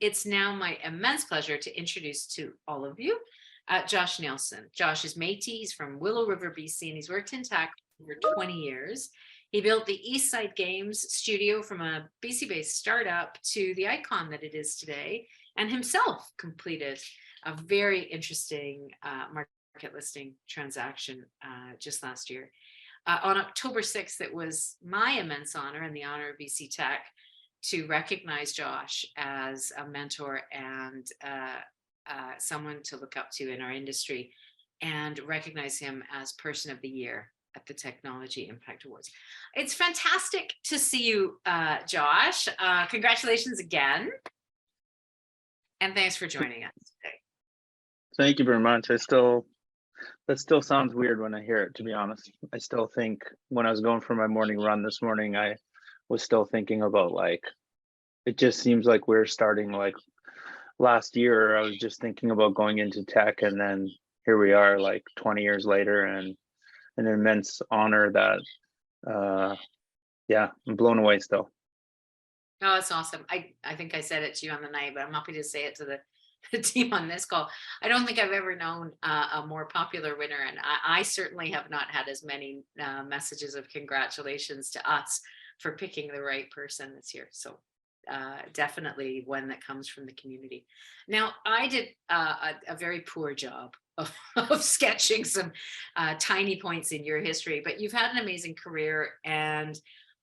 It's now my immense pleasure to introduce to all of you Josh Nilson. Josh is Métis. He's from Willow River, BC, and he's worked in tech for over 20 years. He built the Eastside Games studio from a BC-based startup to the icon that it is today, and himself completed a very interesting market listing transaction just last year. On October 6th, it was my immense honor and the honor of BC Tech to recognize Josh as a mentor and someone to look up to in our industry, and recognize him as Person of the Year at the Technology Impact Awards. It's fantastic to see you, Josh. Congratulations again. And thanks for joining us today. Thank you very much. That still sounds weird when I hear it, to be honest. I still think when I was going for my morning run this morning, I was still thinking about, like, it just seems like we're starting like last year. I was just thinking about going into tech, and then here we are like 20 years later, and an immense honor that yeah, I'm blown away still. Oh, that's awesome. I think I said it to you on the night, but I'm happy to say it to the team on this call. I don't think I've ever known a more popular winner, and I certainly have not had as many messages of congratulations to us for picking the right person this year. So definitely one that comes from the community. Now, I did a very poor job of sketching some tiny points in your history, but you've had an amazing career, and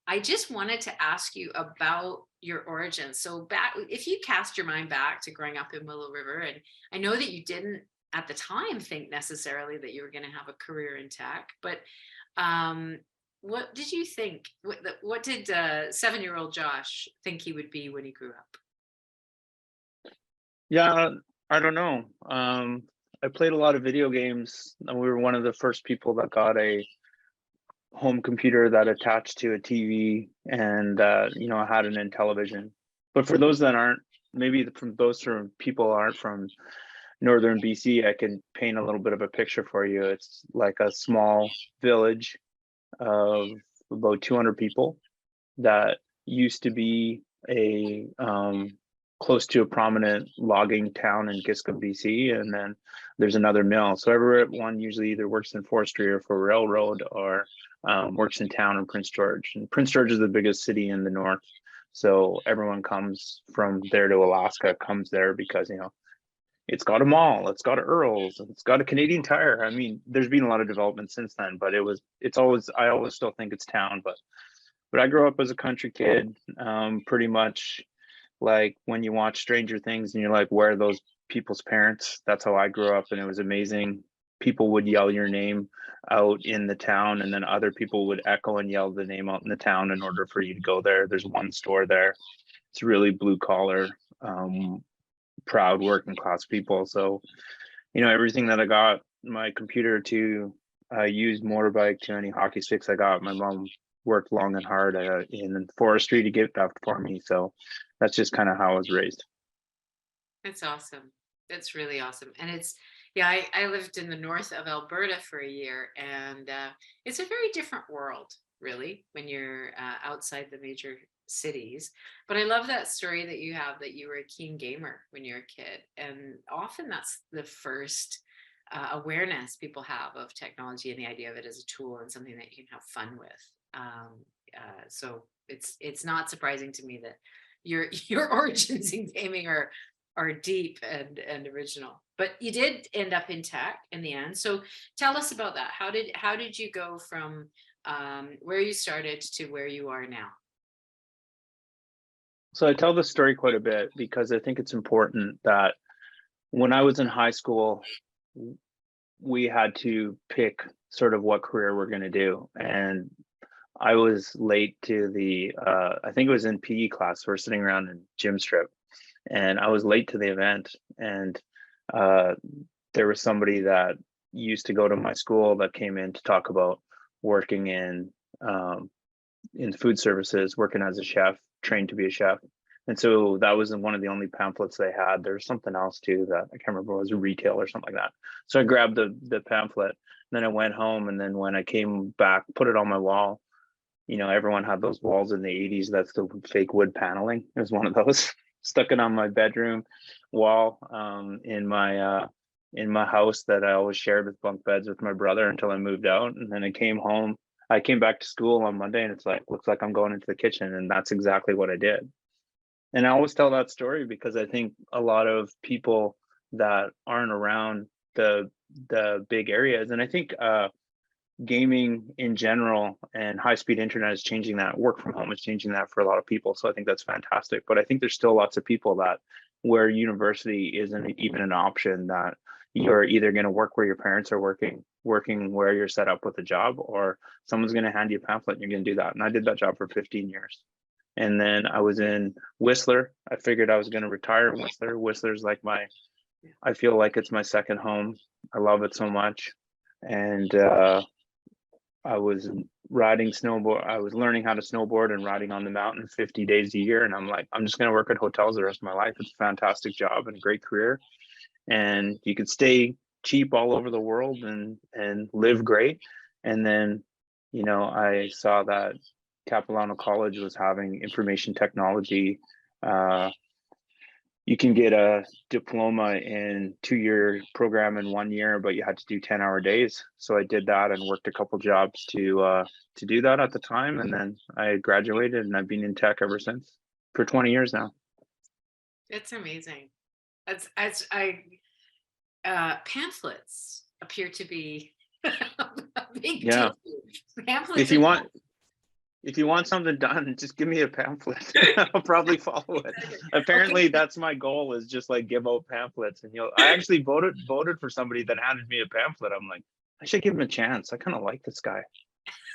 I just wanted to ask you about your origins. So back, if you cast your mind back to growing up in Willow River, and I know that you didn't at the time think necessarily that you were going to have a career in tech, but what did you think? What did 7-year-old Josh think he would be when he grew up? Yeah, I don't know. I played a lot of video games, and we were one of the first people that got a home computer that attached to a TV, and had an in television. But for those that aren't, maybe from those from people aren't from northern BC, I can paint a little bit of a picture for you. It's like a small village of about 200 people that used to be a close to a prominent logging town in Giska, BC, and then there's another mill. So everyone usually either works in forestry or for railroad, or works in town in Prince George. And Prince George is the biggest city in the north, so everyone comes from there to Alaska, comes there because it's got a mall, it's got a Earl's, it's got a Canadian Tire. I mean, there's been a lot of development since then, but I always still think it's town. But I grew up as a country kid, pretty much like when you watch Stranger Things and you're like, where are those people's parents? That's how I grew up, and it was amazing. People would yell your name out in the town, and then other people would echo and yell the name out in the town in order for you to go there. There's one store there. It's really blue collar, proud working class people. So, everything that I got, my computer to use motorbike to any hockey sticks I got, my mom worked long and hard in forestry to get that for me. So that's just kind of how I was raised. That's awesome. That's really awesome. And yeah, I lived in the north of Alberta for a year, and it's a very different world, really, when you're outside the major cities. But I love that story that you have, that you were a keen gamer when you were a kid. And often that's the first awareness people have of technology and the idea of it as a tool and something that you can have fun with. So it's not surprising to me that your origins in gaming are deep and original. But you did end up in tech in the end. So tell us about that. How did you go from where you started to where you are now? So I tell this story quite a bit because I think it's important that when I was in high school, we had to pick sort of what career we're going to do. And I was late to I think it was in PE class. We're sitting around in gym strip, and I was late to the event. And there was somebody that used to go to my school that came in to talk about working in food services, working as a chef, trained to be a chef. And so that was one of the only pamphlets they had. There's something else too that I can't remember, it was retail or something like that. So I grabbed the pamphlet, and then I went home, and then when I came back, put it on my wall. Everyone had those walls in the 80s. That's the fake wood paneling. It was one of those. Stuck it on my bedroom wall, in my house that I always shared with bunk beds with my brother until I moved out. And then I came home. I came back to school on Monday, and it's like, looks like I'm going into the kitchen. And that's exactly what I did. And I always tell that story because I think a lot of people that aren't around the big areas, and I think gaming in general and high speed internet is changing that. Work from home is changing that for a lot of people. So I think that's fantastic. But I think there's still lots of people that where university isn't even an option, that you're either going to work where your parents are working where you're set up with a job, or someone's going to hand you a pamphlet and you're going to do that. And I did that job for 15 years. And then I was in Whistler. I figured I was going to retire in Whistler. Whistler's like I feel like it's my second home. I love it so much. And I was riding snowboard. I was learning how to snowboard and riding on the mountain 50 days a year. And I'm like, I'm just going to work at hotels the rest of my life. It's a fantastic job and a great career. And you could stay cheap all over the world and live great. And then, I saw that Capilano College was having information technology. You can get a diploma in 2-year program in 1 year, but you had to do 10-hour days. So I did that and worked a couple jobs to do that at the time. And then I graduated, and I've been in tech ever since for 20 years now. It's amazing. Pamphlets appear to be a big Yeah. deal. Pamphlets. If you want something done, just give me a pamphlet. I'll probably follow it. Apparently, that's my goal, is just like give out pamphlets. And I actually voted for somebody that handed me a pamphlet. I'm like, I should give him a chance. I kind of like this guy.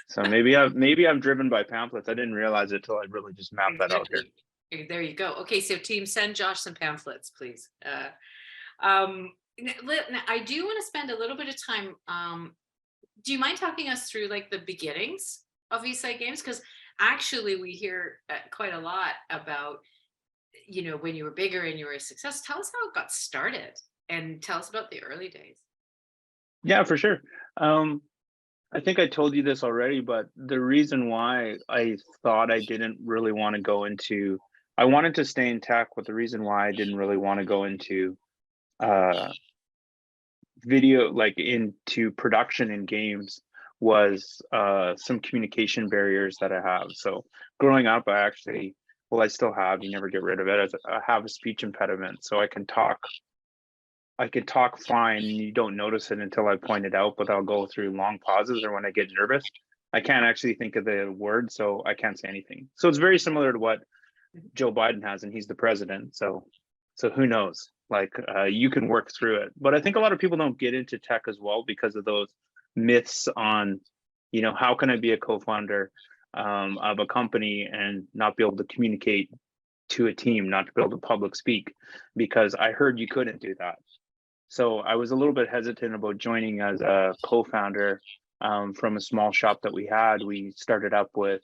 So maybe I'm driven by pamphlets. I didn't realize it till I really just mapped that out here. There you go. Okay, so team, send Josh some pamphlets, please. I do want to spend a little bit of time. Do you mind talking us through like the beginnings of Eastside Games? Because actually we hear quite a lot about, when you were bigger and you were a success. Tell us how it got started, and tell us about the early days. Yeah, for sure. I think I told you this already, but the reason why I thought I didn't really want to go into, I wanted to stay in tech, but the reason why I didn't really want to go into video, like into production in games, was some communication barriers that I have. So growing up, I still have, you never get rid of it. I have a speech impediment, so I can talk fine, and you don't notice it until I point it out, but I'll go through long pauses, or when I get nervous, I can't actually think of the word, so I can't say anything. So it's very similar to what Joe Biden has, and he's the president. So who knows? Like you can work through it. But I think a lot of people don't get into tech as well because of those myths on, how can I be a co-founder of a company and not be able to communicate to a team, not to be able to public speak, because I heard you couldn't do that. So I was a little bit hesitant about joining as a co-founder from a small shop that we had. We started up with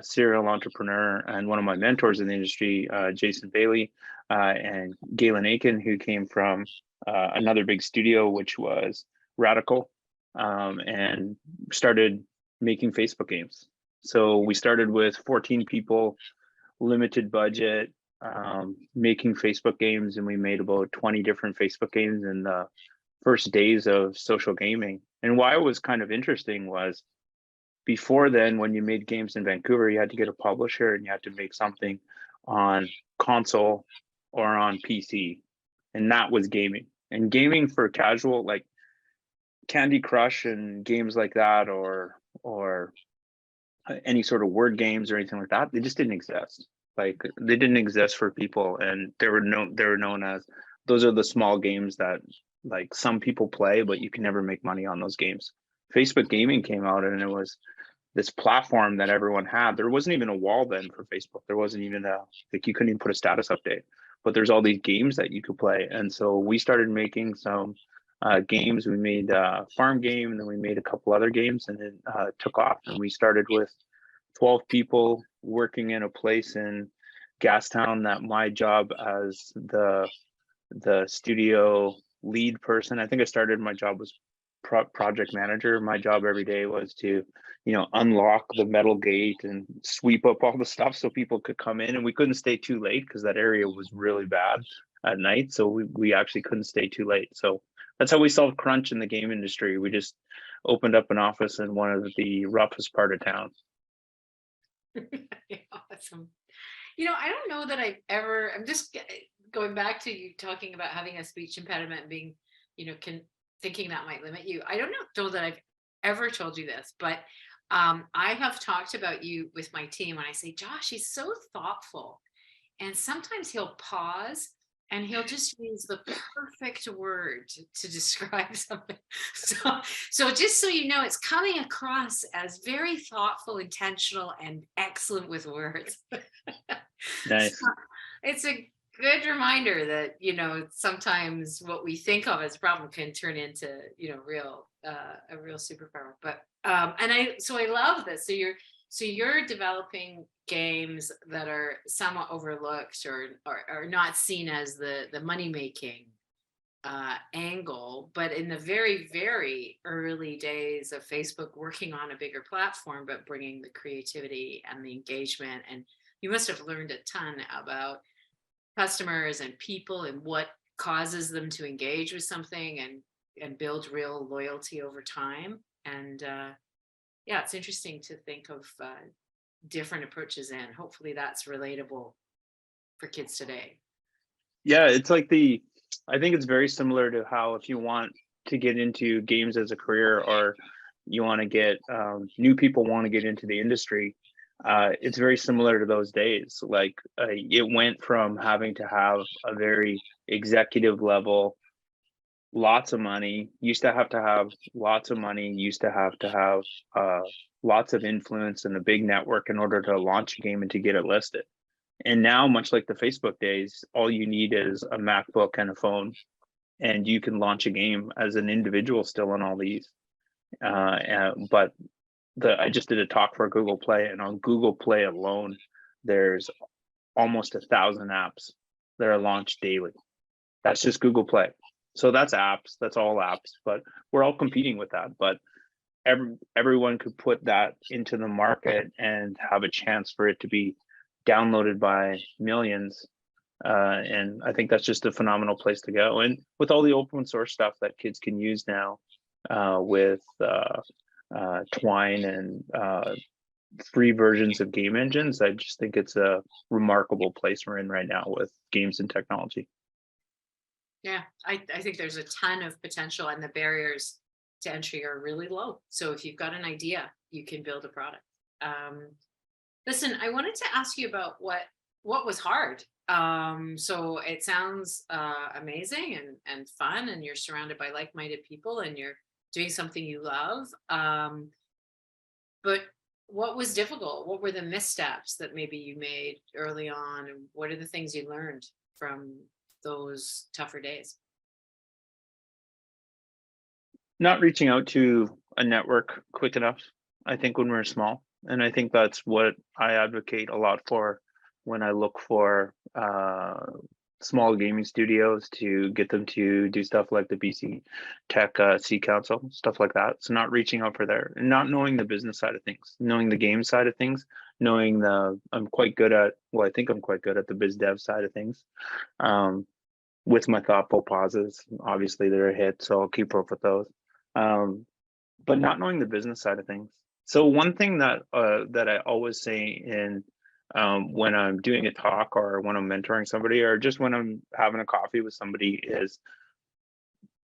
serial entrepreneur and one of my mentors in the industry, Jason Bailey, and Galen Aiken, who came from another big studio, which was Radical, and started making Facebook games. So we started with 14 people, limited budget, making Facebook games, and we made about 20 different Facebook games in the first days of social gaming. And why it was kind of interesting was, before then, when you made games in Vancouver, you had to get a publisher and you had to make something on console or on PC. And that was gaming. And gaming for casual, like Candy Crush and games like that, or any sort of word games or anything like that, they just didn't exist. Like they didn't exist for people, and they were known as, those are the small games that like some people play, but you can never make money on those games. Facebook gaming came out, and it was this platform that everyone had. There wasn't even a wall then for Facebook. There wasn't even you couldn't even put a status update, but there's all these games that you could play. And so we started making some games. We made a farm game, and then we made a couple other games, and it took off. And we started with 12 people working in a place in Gastown that my job as the studio lead person, I think I started, my job was project manager. My job every day was to, unlock the metal gate and sweep up all the stuff so people could come in, and we couldn't stay too late because that area was really bad at night. So we actually couldn't stay too late. So that's how we solved crunch in the game industry. We just opened up an office in one of the roughest part of town. Awesome. I don't know that I'm just going back to you talking about having a speech impediment and being, thinking that might limit you. I don't know that I've ever told you this, but I have talked about you with my team when I say, Josh, he's so thoughtful. And sometimes he'll pause and he'll just use the perfect word to describe something. So just so you know, it's coming across as very thoughtful, intentional, and excellent with words. Nice. So it's a good reminder that, sometimes what we think of as a problem can turn into, a real superpower. But I love this. So you're developing games that are somewhat overlooked or not seen as the money making angle, but in the very, very early days of Facebook working on a bigger platform, but bringing the creativity and the engagement. And you must have learned a ton about customers and people and what causes them to engage with something and build real loyalty over time. And yeah, it's interesting to think of different approaches, and hopefully that's relatable for kids today. Yeah, it's like I think it's very similar to how if you want to get into games as a career, or you want to get new people want to get into the industry, it's very similar to those days. Like it went from having to have a very executive level, lots of money, used to have lots of money, used to have lots of influence and a big network in order to launch a game and to get it listed. And now, much like the Facebook days, all you need is a MacBook and a phone, and you can launch a game as an individual still on all these. But I just did a talk for Google Play, and on Google Play alone, there's almost 1,000 apps that are launched daily. That's just Google Play. So that's apps, that's all apps, but we're all competing with that. But everyone could put that into the market and have a chance for it to be downloaded by millions. And I think that's just a phenomenal place to go. And with all the open source stuff that kids can use now, with Twine and free versions of game engines, I just think it's a remarkable place we're in right now with games and technology. Yeah, I think there's a ton of potential, and the barriers to entry are really low. So if you've got an idea, you can build a product. Listen, I wanted to ask you about what was hard. So it sounds amazing and fun, and you're surrounded by like-minded people, and you're doing something you love. But what was difficult? What were the missteps that maybe you made early on? And what are the things you learned from those tougher days? Not reaching out to a network quick enough, I think, when we're small. And I think that's what I advocate a lot for when I look for small gaming studios, to get them to do stuff like the BC Tech C Council, stuff like that. So not reaching out for there, and not knowing the business side of things, knowing the game side of things, knowing I think I'm quite good at the biz dev side of things. With my thoughtful pauses, obviously they're a hit, so I'll keep up with those. But not knowing the business side of things. So one thing that I always say in when I'm doing a talk, or when I'm mentoring somebody, or just when I'm having a coffee with somebody, is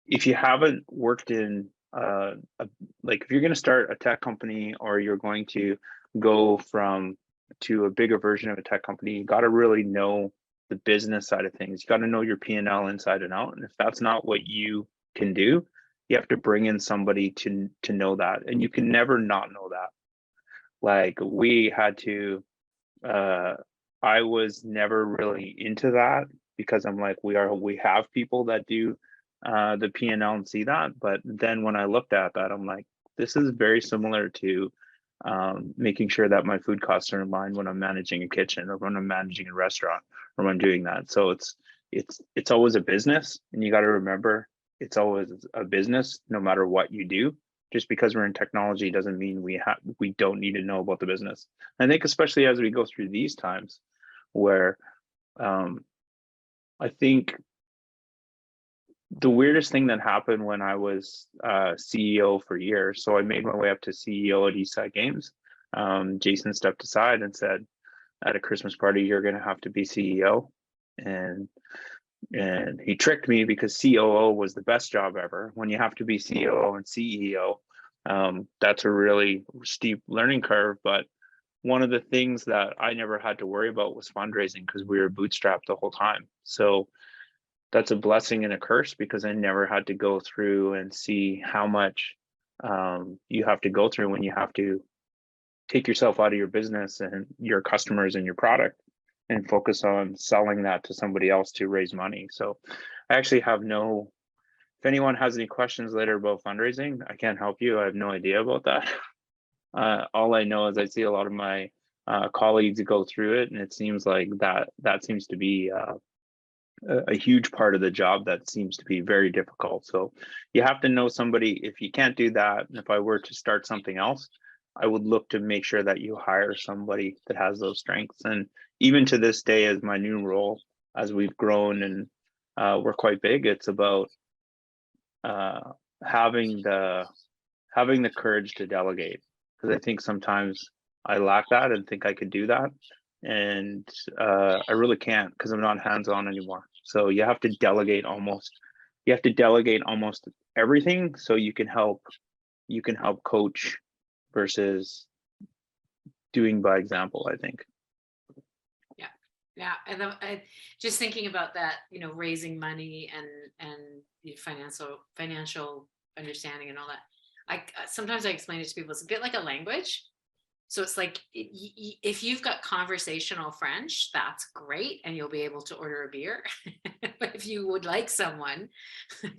if you haven't worked in like, if you're going to start a tech company, or you're going to go to a bigger version of a tech company, you got to really know the business side of things. You got to know your P&L inside and out. And if that's not what you can do, you have to bring in somebody to know that. And you can never not know that. Like, we had to, I was never really into that, because I'm like, we have people that do the P&L and see that. But then when I looked at that, I'm like, this is very similar to making sure that my food costs are in line when I'm managing a kitchen or when I'm managing a restaurant or when I'm doing that. So it's always a business, and you got to remember it's always a business no matter what you do. Just because we're in technology doesn't mean we don't need to know about the business. I think especially as we go through these times where I think the weirdest thing that happened when I was CEO for years, so I made my way up to CEO at Eastside Games. Jason stepped aside and said, at a Christmas party, you're going to have to be CEO. And he tricked me because COO was the best job ever. When you have to be COO and CEO, that's a really steep learning curve. But one of the things that I never had to worry about was fundraising because we were bootstrapped the whole time. So that's a blessing and a curse because I never had to go through and see how much you have to go through when you have to take yourself out of your business and your customers and your product and focus on selling that to somebody else to raise money. So I actually have if anyone has any questions later about fundraising, I can't help you. I have no idea about that. All I know is I see a lot of my colleagues go through it, and it seems like that seems to be a huge part of the job that seems to be very difficult. So you have to know somebody. If you can't do that, and if I were to start something else, I would look to make sure that you hire somebody that has those strengths. And even to this day, as my new role, as we've grown and we're quite big, it's about having the courage to delegate. Because I think sometimes I lack that and think I could do that. And I really can't because I'm not hands-on anymore. So you have to delegate almost everything so you can help coach versus doing by example, I think. Yeah. And I just thinking about that, raising money and the financial understanding and all that. Sometimes I explain it to people. It's a bit like a language. So it's like, if you've got conversational French, that's great. And you'll be able to order a beer. But if you would like someone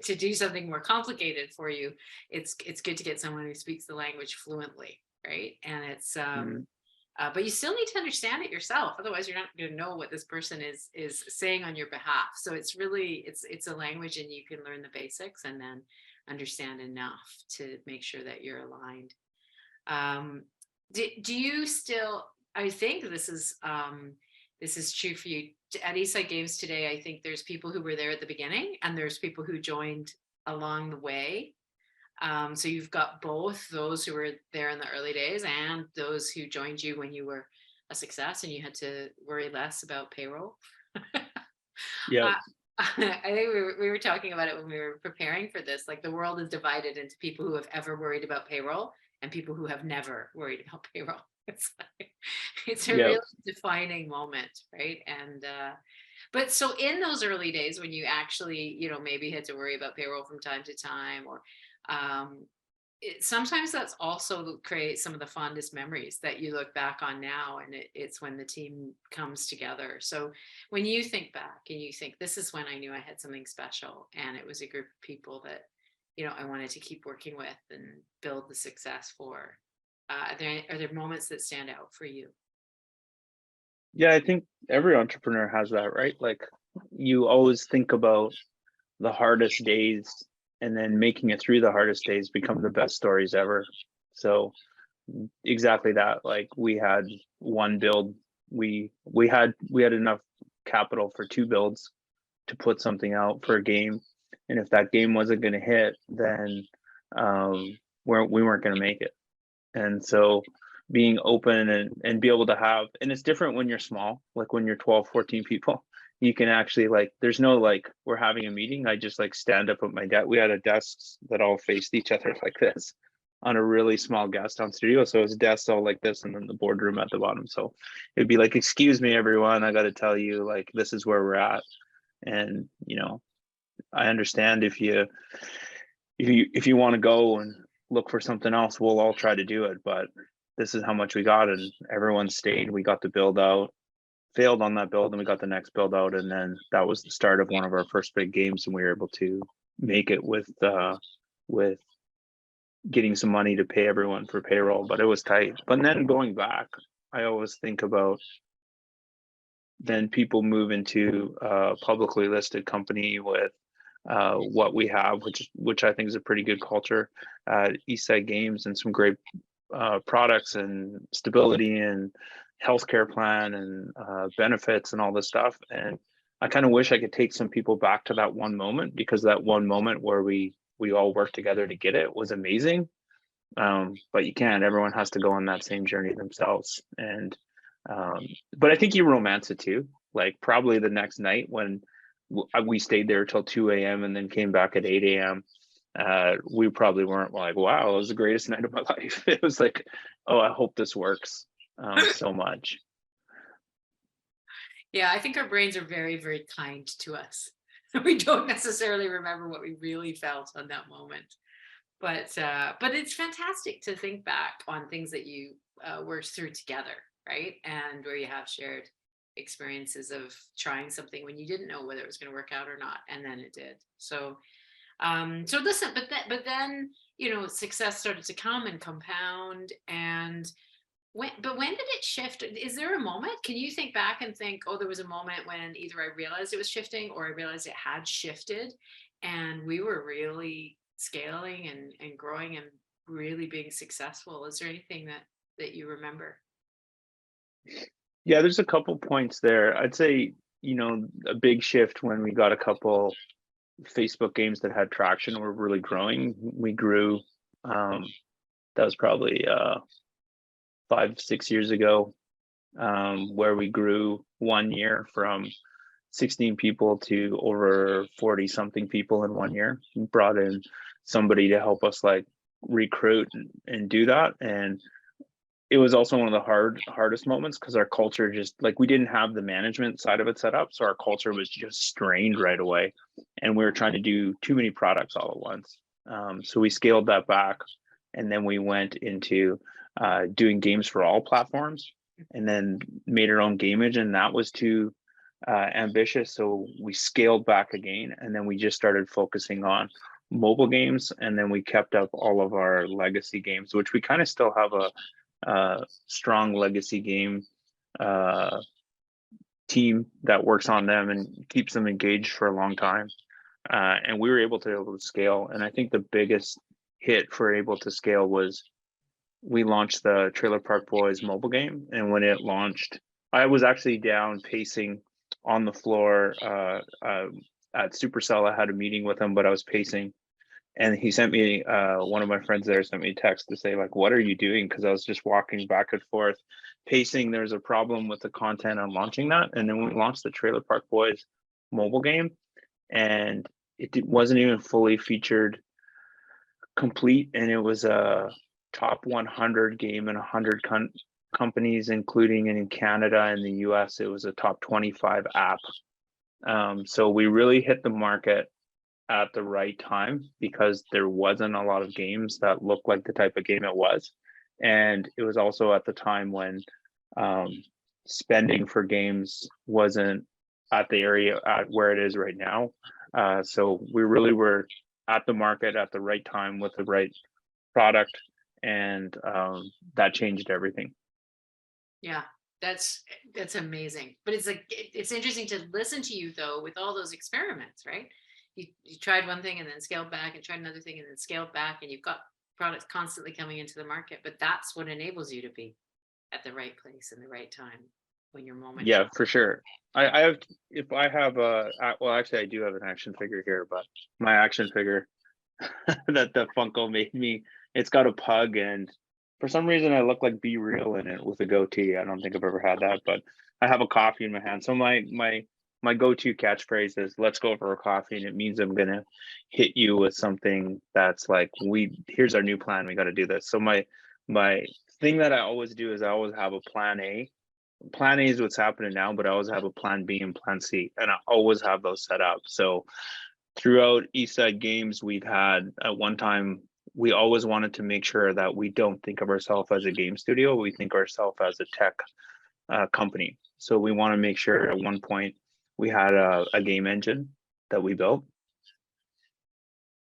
to do something more complicated for you, it's good to get someone who speaks the language fluently. Right. And it's, but you still need to understand it yourself. Otherwise you're not going to know what this person is saying on your behalf. So it's really, it's a language, and you can learn the basics and then understand enough to make sure that you're aligned. Do you still, I think this is true for you at Eastside Games today. I think there's people who were there at the beginning and there's people who joined along the way. So you've got both those who were there in the early days and those who joined you when you were a success and you had to worry less about payroll. Yeah. I think we were talking about it when we were preparing for this. Like, the world is divided into people who have ever worried about payroll and people who have never worried about payroll. It's a really defining moment, right? And but so in those early days when you actually, maybe had to worry about payroll from time to time, or sometimes that's also creates some of the fondest memories that you look back on now, and it's when the team comes together. So when you think back and you think, this is when I knew I had something special, and it was a group of people that I wanted to keep working with and build the success for. Are there moments that stand out for you? Yeah, I think every entrepreneur has that, right? Like, you always think about the hardest days, and then making it through the hardest days become the best stories ever. So exactly that. Like, we had one build, we had enough capital for 2 builds to put something out for a game. And if that game wasn't going to hit, then we weren't going to make it. And so being open and be able to have, and it's different when you're small, like when you're 12, 14 people, you can actually, like, there's no, like, we're having a meeting, I just like stand up at my desk. We had a desks that all faced each other like this on a really small guest on studio. So it was desks all like this, and then the boardroom at the bottom. So it'd be like, excuse me, everyone, I got to tell you, like, this is where we're at. And, I understand if you want to go and look for something else, we'll all try to do it, but this is how much we got, and everyone stayed. We got the build out, failed on that build, and we got the next build out, and then that was the start of one of our first big games, and we were able to make it with getting some money to pay everyone for payroll, but it was tight. But then going back, I always think about then people move into a publicly listed company with what we have, which I think is a pretty good culture at Eastside Games, and some great products and stability and healthcare plan and benefits and all this stuff. And I kind of wish I could take some people back to that one moment, because that one moment where we all worked together to get it was amazing. But you can't. Everyone has to go on that same journey themselves. And but I think you romance it too. Like probably the next night when we stayed there till 2 a.m. and then came back at 8 a.m. We probably weren't like, wow, it was the greatest night of my life. It was like, oh, I hope this works so much. Yeah, I think our brains are very, very kind to us. We don't necessarily remember what we really felt on that moment. But it's fantastic to think back on things that you worked through together, right? And where you have shared experiences of trying something when you didn't know whether it was going to work out or not, and then it did. So listen, but then success started to come and compound. And when did it shift? Is there a moment? Can you think back and think, oh, there was a moment when either I realized it was shifting or I realized it had shifted, and we were really scaling and growing and really being successful? Is there anything that you remember? Yeah, there's a couple points there. I'd say, a big shift when we got a couple Facebook games that had traction, were really growing. We grew, that was probably 5-6 years ago, where we grew 1 year from 16 people to over 40 something people in 1 year. We brought in somebody to help us like recruit and do that. And it was also one of the hardest moments, because our culture just like, we didn't have the management side of it set up. So our culture was just strained right away. And we were trying to do too many products all at once. So we scaled that back. And then we went into doing games for all platforms, and then made our own game engine. And that was too ambitious. So we scaled back again. And then we just started focusing on mobile games. And then we kept up all of our legacy games, which we kind of still have a strong legacy game team that works on them and keeps them engaged for a long time. And we were able to scale. And I think the biggest hit for able to scale was we launched the Trailer Park Boys mobile game. And when it launched, I was actually down pacing on the floor at Supercell. I had a meeting with him, but I was pacing. And he sent me, one of my friends there sent me a text to say, like, what are you doing? Because I was just walking back and forth, pacing. There's a problem with the content on launching that. And then we launched the Trailer Park Boys mobile game, and it wasn't even fully featured complete. And it was a top 100 game in 100 companies, including in Canada and the US. It was a top 25 app. So we really hit the market at the right time, because there wasn't a lot of games that looked like the type of game it was. And it was also at the time when spending for games wasn't at the area at where it is right now. So we really were at the market at the right time with the right product, and that changed everything. Yeah, that's amazing. But it's like it's interesting to listen to you though with all those experiments, right? You tried one thing and then scaled back, and tried another thing and then scaled back, and you've got products constantly coming into the market. But that's what enables you to be at the right place in the right time when your moment. Yeah, for sure. I have, if I have well, actually I do have an action figure here, but my action figure that the Funko made me, it's got a pug, and for some reason I look like Be Real in it with a goatee. I don't think I've ever had that, but I have a coffee in my hand. So my go-to catchphrase is "Let's go for a coffee," and it means I'm gonna hit you with something that's like, here's our new plan. We got to do this. So my thing that I always do is I always have a plan A. Plan A is what's happening now, but I always have a plan B and plan C, and I always have those set up. So throughout Eastside Games, we've had at one time, we always wanted to make sure that we don't think of ourselves as a game studio. We think ourselves as a tech company. So we want to make sure at one point we had a game engine that we built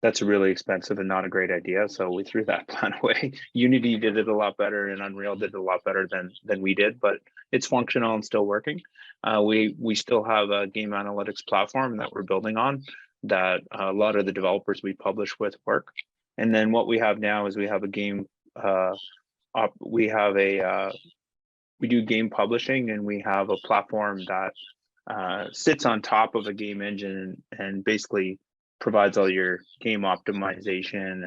that's really expensive and not a great idea. So we threw that plan away. Unity did it a lot better, and Unreal did it a lot better than we did, but it's functional and still working. We still have a game analytics platform that we're building on that a lot of the developers we publish with work. And then what we have now is we have a game we have a we do game publishing, and we have a platform that sits on top of a game engine and basically provides all your game optimization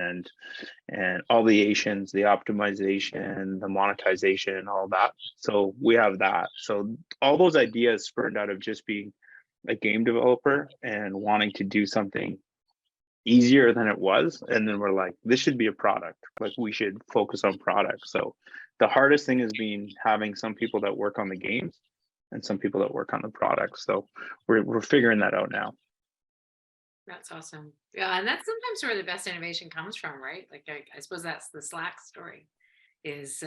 and all the Asians, the optimization, the monetization, all that. So we have that. So all those ideas spurred out of just being a game developer and wanting to do something easier than it was. And then we're like, this should be a product. Like, we should focus on products. So the hardest thing has been having some people that work on the games and some people that work on the products. So we're figuring that out now. That's awesome. Yeah, and that's sometimes where the best innovation comes from, right? Like I suppose that's the Slack story, is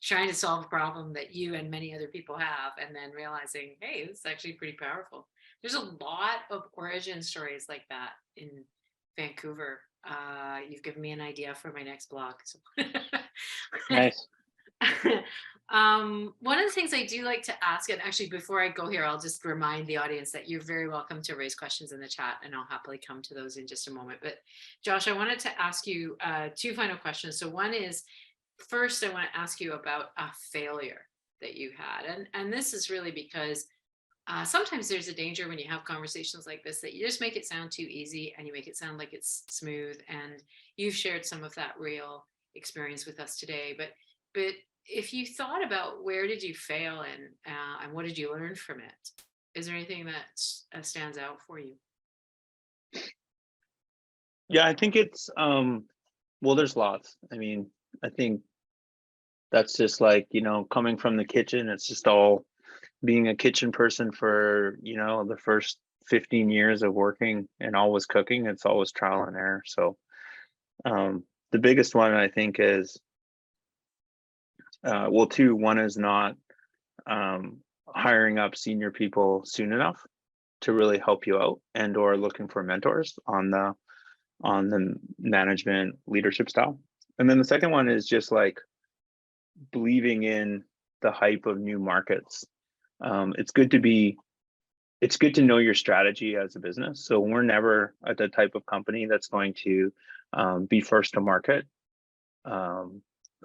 trying to solve a problem that you and many other people have, and then realizing, hey, this is actually pretty powerful. There's a lot of origin stories like that in Vancouver. You've given me an idea for my next blog. So. Nice. One of the things I do like to ask, and actually before I go here, I'll just remind the audience that you're very welcome to raise questions in the chat, and I'll happily come to those in just a moment. But Josh, I wanted to ask you two final questions. So one is, first, I want to ask you about a failure that you had. And this is really because sometimes there's a danger when you have conversations like this that you just make it sound too easy and you make it sound like it's smooth. And you've shared some of that real experience with us today. But if you thought about where did you fail and what did you learn from it, is there anything that stands out for you? Yeah, I think it's well, there's lots. I mean, I think that's just like, coming from the kitchen. It's just all being a kitchen person for, the first 15 years of working and always cooking. It's always trial and error. So the biggest one, I think, is well, two. One is not hiring up senior people soon enough to really help you out, and or looking for mentors on the management leadership style. And then the second one is just like believing in the hype of new markets. It's good to know your strategy as a business. So we're never the type of company that's going to be first to market.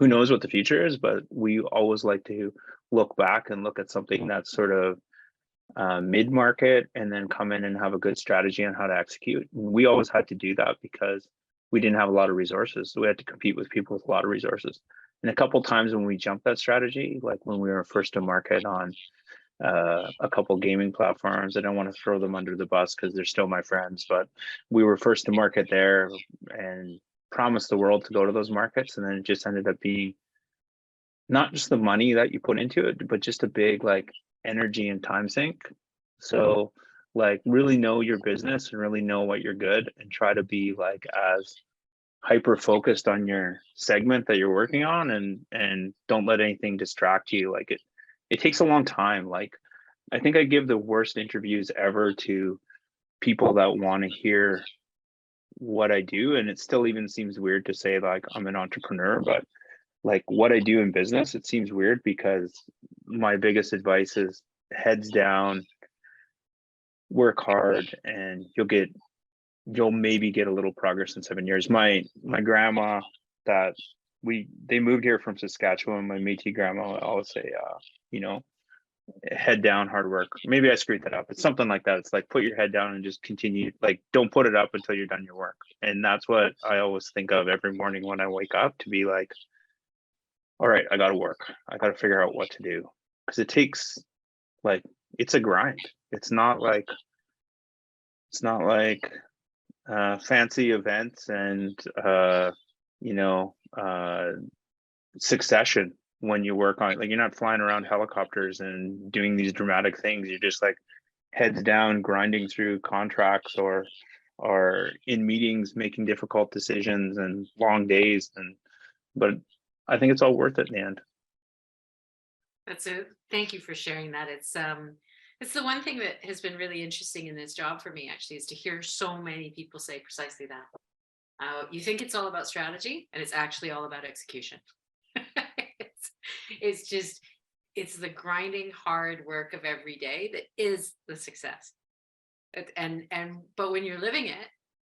Who knows what the future is, but we always like to look back and look at something that's sort of mid-market, and then come in and have a good strategy on how to execute. And we always had to do that because we didn't have a lot of resources. So we had to compete with people with a lot of resources. And a couple times when we jumped that strategy, like when we were first to market on a couple gaming platforms, I don't want to throw them under the bus because they're still my friends, but we were first to market there and promised the world to go to those markets. And then it just ended up being not just the money that you put into it, but just a big like energy and time sink. So like really know your business and really know what you're good, and try to be like as hyper focused on your segment that you're working on, and don't let anything distract you. Like it takes a long time. Like I think I give the worst interviews ever to people that want to hear what I do, and it still even seems weird to say like I'm an entrepreneur, but like what I do in business, it seems weird because my biggest advice is heads down, work hard, and you'll maybe get a little progress in 7 years. My grandma that they moved here from Saskatchewan, my Métis grandma, I always say, head down, hard work. Maybe I screwed that up. It's something like that. It's like put your head down and just continue. Like don't put it up until you're done your work. And that's what I always think of every morning when I wake up, to be like, all right, I got to work. I got to figure out what to do, because it takes like it's a grind. It's not like fancy events and succession when you work on it. Like you're not flying around helicopters and doing these dramatic things. You're just like heads down, grinding through contracts or in meetings, making difficult decisions and long days. But I think it's all worth it in the end. Thank you for sharing that. It's the one thing that has been really interesting in this job for me, actually, is to hear so many people say precisely that. You think it's all about strategy, and it's actually all about execution. it's, it's just, it's the grinding hard work of every day that is the success. But when you're living it,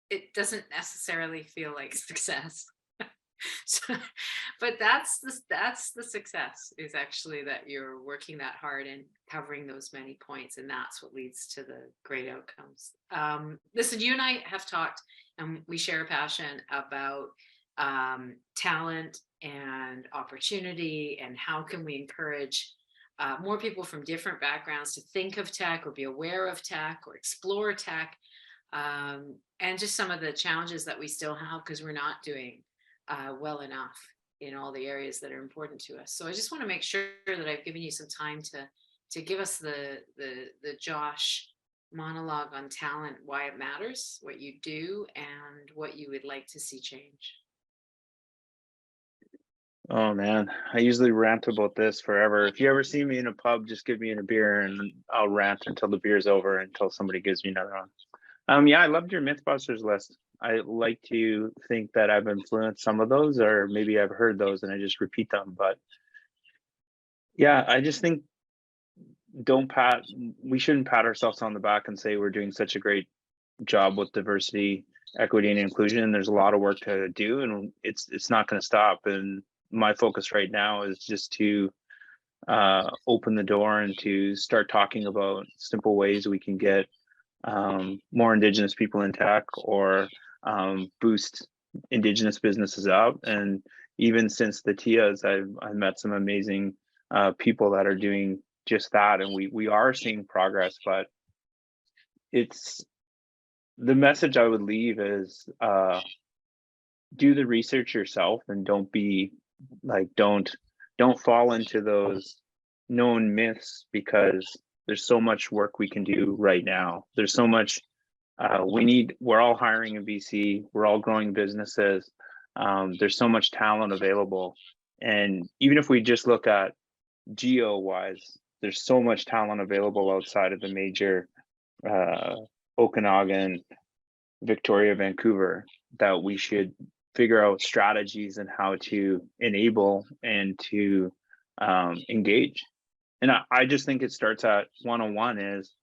it doesn't necessarily feel like success. So, but that's the success, is actually that you're working that hard and covering those many points, and that's what leads to the great outcomes. Listen, you and I have talked, and we share a passion about talent and opportunity, and how can we encourage more people from different backgrounds to think of tech, or be aware of tech, or explore tech, and just some of the challenges that we still have because we're not doing well enough in all the areas that are important to us. So I just want to make sure that I've given you some time to give us the Josh monologue on talent, why it matters, what you do, and what you would like to see change. Oh man, I usually rant about this forever. If you ever see me in a pub, just give me a beer and I'll rant until the beer's over, until somebody gives me another one. Yeah, I loved your Mythbusters list. I like to think that I've influenced some of those, or maybe I've heard those and I just repeat them. But yeah, I just think we shouldn't pat ourselves on the back and say we're doing such a great job with diversity, equity, and inclusion. There's a lot of work to do, and it's not going to stop. And my focus right now is just to open the door and to start talking about simple ways we can get more Indigenous people in tech, or boost Indigenous businesses up. And even since the TIAs, I've met some amazing people that are doing just that, and we are seeing progress. But it's the message I would leave is do the research yourself, and don't fall into those known myths, because there's so much work we can do right now. There's so much we're all hiring in BC, we're all growing businesses. There's so much talent available. And even if we just look at geo wise, there's so much talent available outside of the major Okanagan, Victoria, Vancouver, that we should figure out strategies and how to enable and to engage. And I just think it starts at one-on-one. Is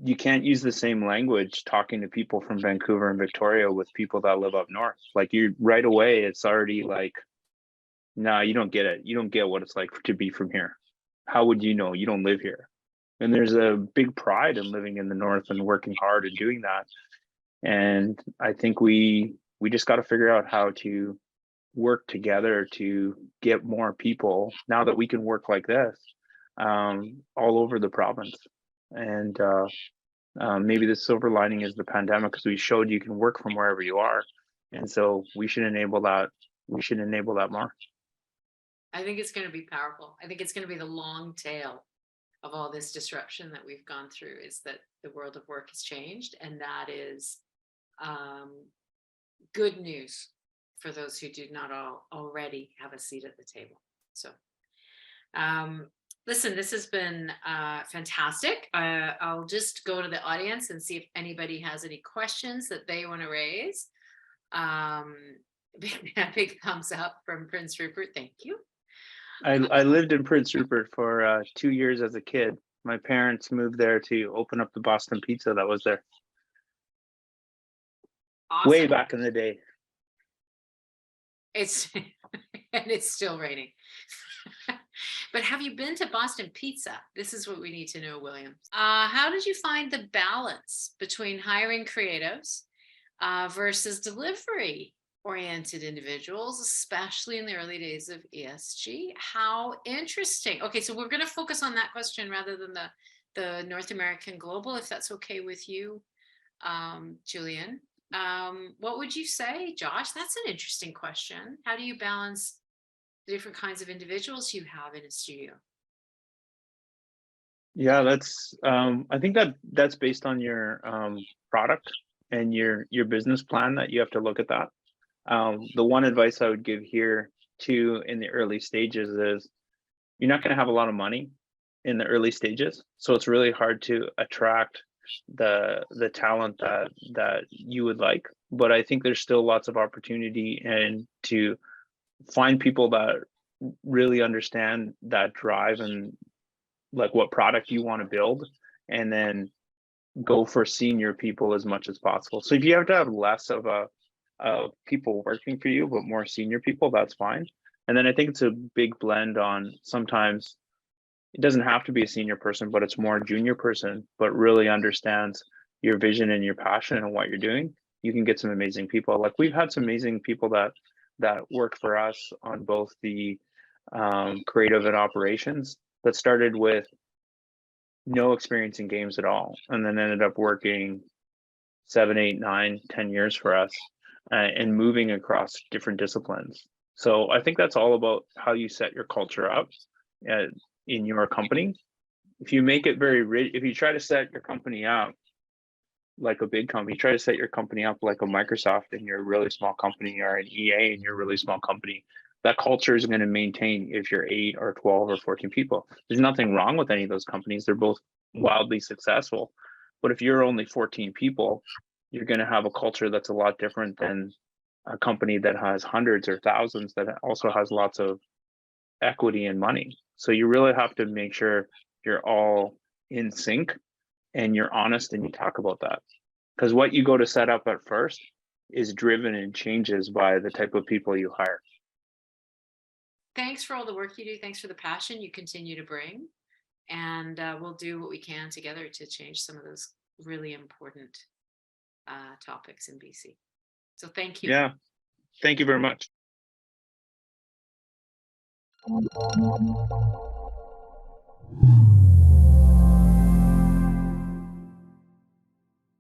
you can't use the same language talking to people from Vancouver and Victoria with people that live up north. Like, you right away, it's already like, no, you don't get it. You don't get what it's like to be from here. How would you know? You don't live here. And there's a big pride in living in the north and working hard and doing that. And I think we just got to figure out how to work together to get more people, now that we can work like this, all over the province. And maybe the silver lining is the pandemic, because we showed you can work from wherever you are. And so we should enable that. We should enable that more. I think it's going to be powerful. I think it's going to be the long tail of all this disruption that we've gone through, is that the world of work has changed. And that is good news for those who do not already have a seat at the table. So listen, this has been fantastic. I'll just go to the audience and see if anybody has any questions that they want to raise. Big thumbs up from Prince Rupert. Thank you. I lived in Prince Rupert for 2 years as a kid. My parents moved there to open up the Boston Pizza that was there. Awesome. Way back in the day. It's and it's still raining. But have you been to Boston Pizza? This is what we need to know, Williams. How did you find the balance between hiring creatives versus delivery-oriented individuals, especially in the early days of ESG? How interesting. Okay, so we're going to focus on that question rather than the North American global, if that's okay with you, Julian. What would you say, Josh? That's an interesting question. How do you balance the different kinds of individuals you have in a studio? Yeah, that's I think that's based on your product and your business plan, that you have to look at that. The one advice I would give here too in the early stages is, you're not going to have a lot of money in the early stages, so it's really hard to attract the talent that you would like. But I think there's still lots of opportunity and to find people that really understand that drive and like what product you want to build, and then go for senior people as much as possible. So if you have to have less of people working for you, but more senior people, that's fine. And then I think it's a big blend on, sometimes it doesn't have to be a senior person, but it's more a junior person, but really understands your vision and your passion and what you're doing. You can get some amazing people. Like we've had some amazing people that work for us on both the creative and operations, that started with no experience in games at all, and then ended up working 7, 8, 9, 10 years for us, and moving across different disciplines. So I think that's all about how you set your culture up in your company. If you make it very if you try to set your company up like a big company, try to set your company up like a Microsoft and you're a really small company, or an EA and you're a really small company, that culture is going to maintain if you're 8 or 12 or 14 people. There's nothing wrong with any of those companies. They're both wildly successful. But if you're only 14 people, you're going to have a culture that's a lot different than a company that has hundreds or thousands that also has lots of equity and money. So you really have to make sure you're all in sync and you're honest and you talk about that. Because what you go to set up at first is driven and changes by the type of people you hire. Thanks for all the work you do. Thanks for the passion you continue to bring. And we'll do what we can together to change some of those really important topics in BC. So thank you. Yeah, thank you very much.